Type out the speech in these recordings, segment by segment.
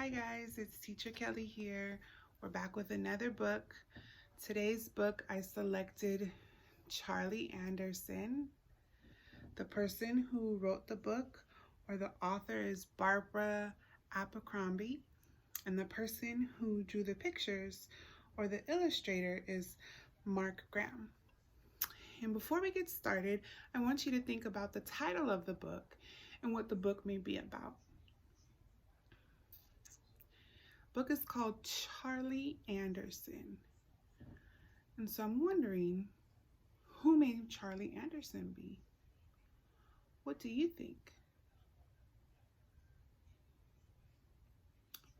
Hi guys, it's Teacher Kelly here. We're back with another book. Today's book I selected Charlie Anderson. The person who wrote the book or the author is Barbara Abercrombie, and the person who drew the pictures or the illustrator is Mark Graham. And before we get started, I want you to think about the title of the book and what the book may be about. Book is called Charlie Anderson. And so I'm wondering, who may Charlie Anderson be? What do you think?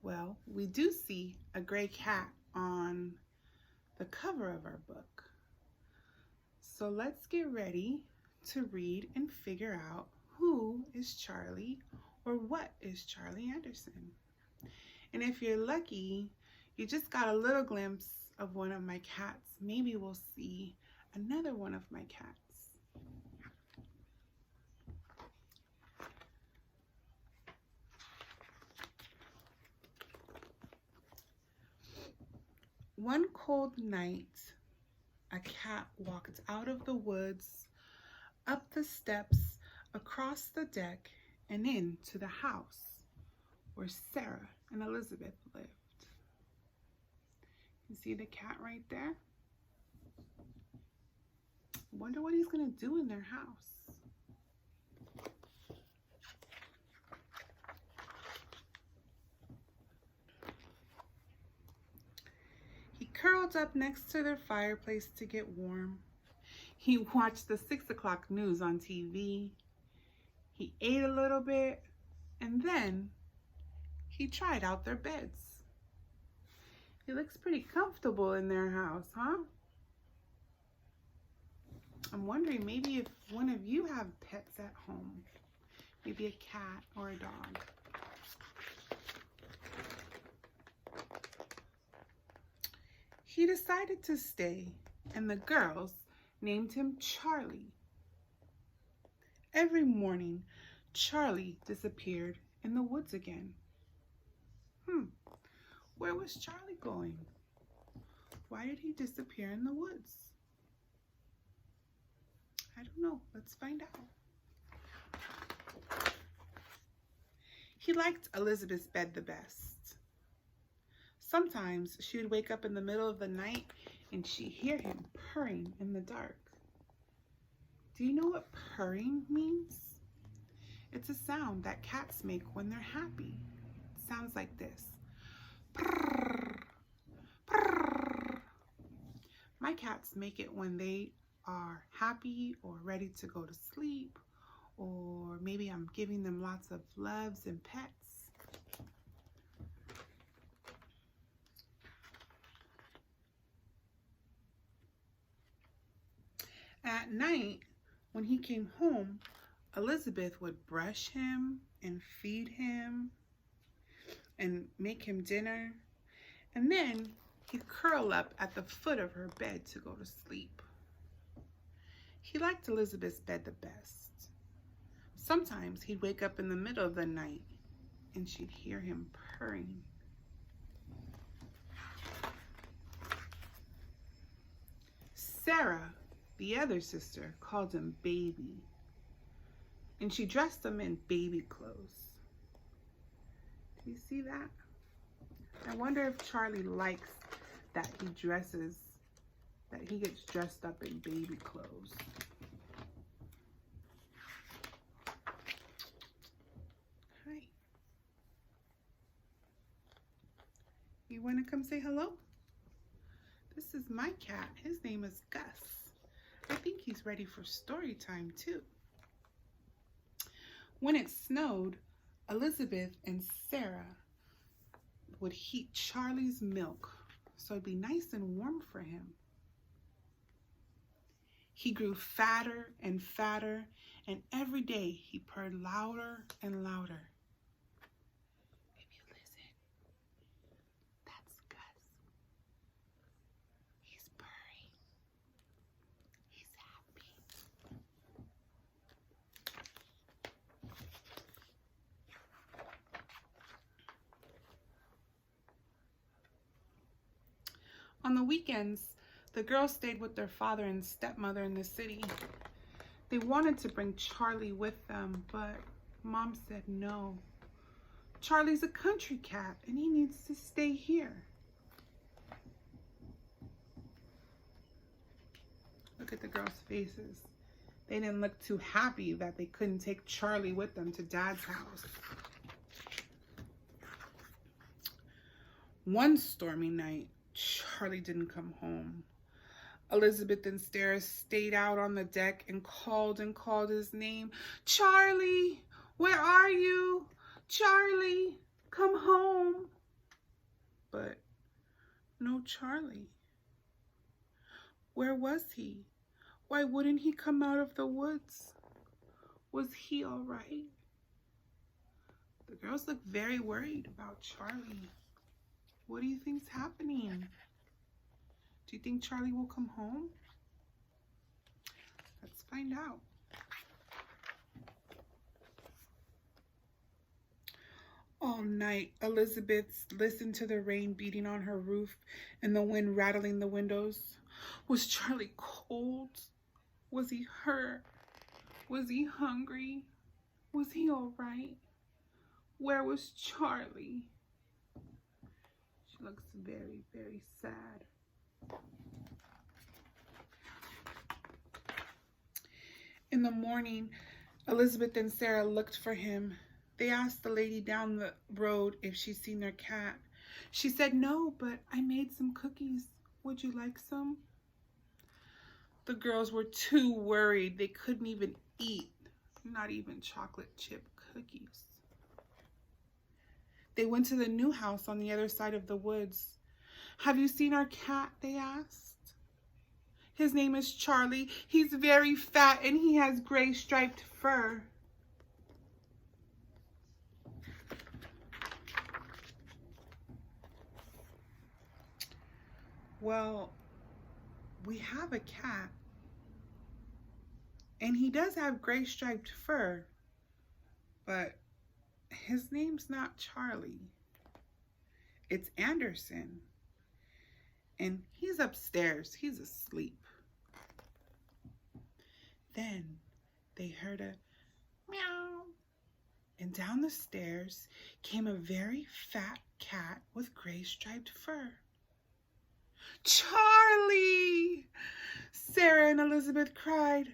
Well, we do see a gray cat on the cover of our book. So let's get ready to read and figure out who is Charlie or what is Charlie Anderson. And if you're lucky, you just got a little glimpse of one of my cats. Maybe we'll see another one of my cats. One cold night, a cat walked out of the woods, up the steps, across the deck, and into the house where Sarah and Elizabeth lived. You see the cat right there? Wonder what he's gonna do in their house. He curled up next to their fireplace to get warm. He watched the 6 o'clock news on TV. He ate a little bit, and then he tried out their beds. It looks pretty comfortable in their house, huh? I'm wondering maybe if one of you have pets at home. Maybe a cat or a dog. He decided to stay, and the girls named him Charlie. Every morning, Charlie disappeared in the woods again. Where was Charlie going? Why did he disappear in the woods? I don't know. Let's find out. He liked Elizabeth's bed the best. Sometimes she would wake up in the middle of the night and she'd hear him purring in the dark. Do you know what purring means? It's a sound that cats make when they're happy. It sounds like this. Purr, purr. My cats make it when they are happy or ready to go to sleep, or maybe I'm giving them lots of loves and pets. At night, when he came home, Elizabeth would brush him and feed him and make him dinner, and then he'd curl up at the foot of her bed to go to sleep. He liked Elizabeth's bed the best. Sometimes he'd wake up in the middle of the night and she'd hear him purring. Sarah, the other sister, called him baby, and she dressed him in baby clothes. Do you see that? I wonder if Charlie likes that he gets dressed up in baby clothes. Hi. You want to come say hello? This is my cat. His name is Gus. I think he's ready for story time too. When it snowed, Elizabeth and Sarah would heat Charlie's milk so it'd be nice and warm for him. He grew fatter and fatter, and every day he purred louder and louder. If you listen, that's Gus. He's purring. He's happy. On the weekends, the girls stayed with their father and stepmother in the city. They wanted to bring Charlie with them, but Mom said no. Charlie's a country cat and he needs to stay here. Look at the girls' faces. They didn't look too happy that they couldn't take Charlie with them to Dad's house. One stormy night, Charlie didn't come home. Elizabeth and Sarah stayed out on the deck and called his name. Charlie, where are you? Charlie, come home. But no Charlie. Where was he? Why wouldn't he come out of the woods? Was he all right? The girls looked very worried about Charlie. What do you think's happening? Do you think Charlie will come home? Let's find out. All night, Elizabeth listened to the rain beating on her roof and the wind rattling the windows. Was Charlie cold? Was he hurt? Was he hungry? Was he all right? Where was Charlie? She looks very, very sad. In the morning, Elizabeth and Sarah looked for him. They asked the lady down the road if she'd seen their cat. She said, no, but I made some cookies. Would you like some? The girls were too worried. They couldn't even eat, not even chocolate chip cookies. They went to the new house on the other side of the woods. Have you seen our cat? They asked. His name is Charlie. He's very fat and he has gray striped fur. Well, we have a cat, and he does have gray striped fur, but his name's not Charlie. It's Anderson, and he's upstairs. He's asleep. Then they heard a meow, and down the stairs came a very fat cat with gray striped fur. Charlie! Sarah and Elizabeth cried.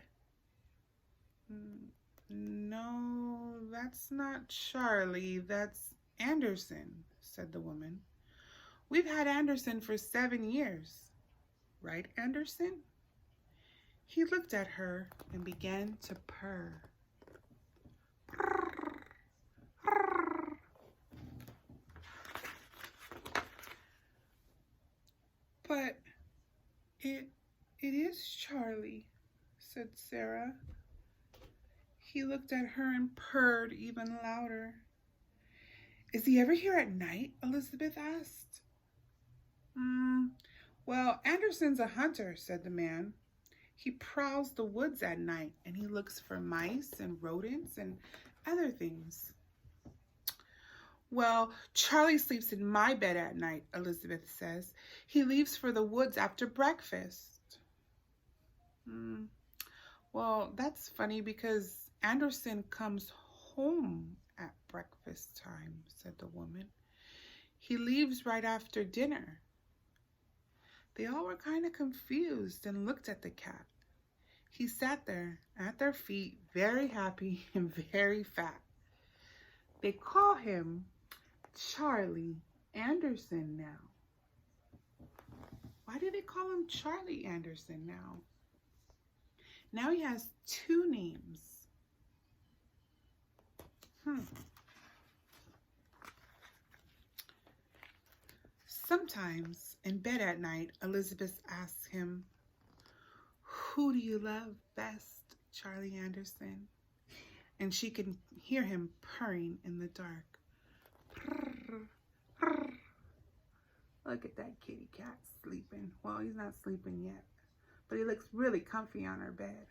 No, that's not Charlie, that's Anderson, said the woman. We've had Anderson for 7 years. Right, Anderson? He looked at her and began to purr. But it is Charlie, said Sarah. He looked at her and purred even louder. Is he ever here at night? Elizabeth asked. Well, Anderson's a hunter, said the man. He prowls the woods at night and he looks for mice and rodents and other things. Well, Charlie sleeps in my bed at night, Elizabeth says. He leaves for the woods after breakfast. Well, that's funny because Anderson comes home at breakfast time, said the woman. He leaves right after dinner. They all were kind of confused and looked at the cat. He sat there at their feet, very happy and very fat. They call him Charlie Anderson now. Why do they call him Charlie Anderson now? Now he has 2 names. Sometimes in bed at night, Elizabeth asks him, who do you love best, Charlie Anderson? And she can hear him purring in the dark. Look at that kitty cat sleeping. Well, he's not sleeping yet, but he looks really comfy on her bed.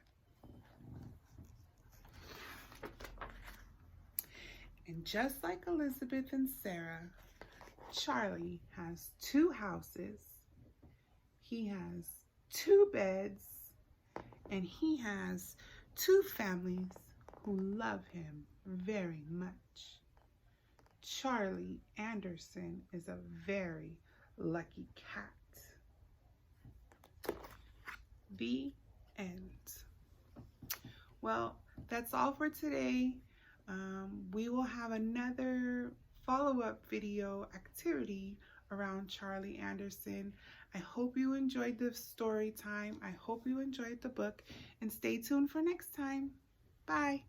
And just like Elizabeth and Sarah, Charlie has 2 houses He has 2 beds, and he has 2 families who love him very much. Charlie Anderson is a very lucky cat. The end. Well, that's all for today. We will have another follow-up video activity around Charlie Anderson. I hope you enjoyed the story time. I hope you enjoyed the book, and stay tuned for next time. Bye.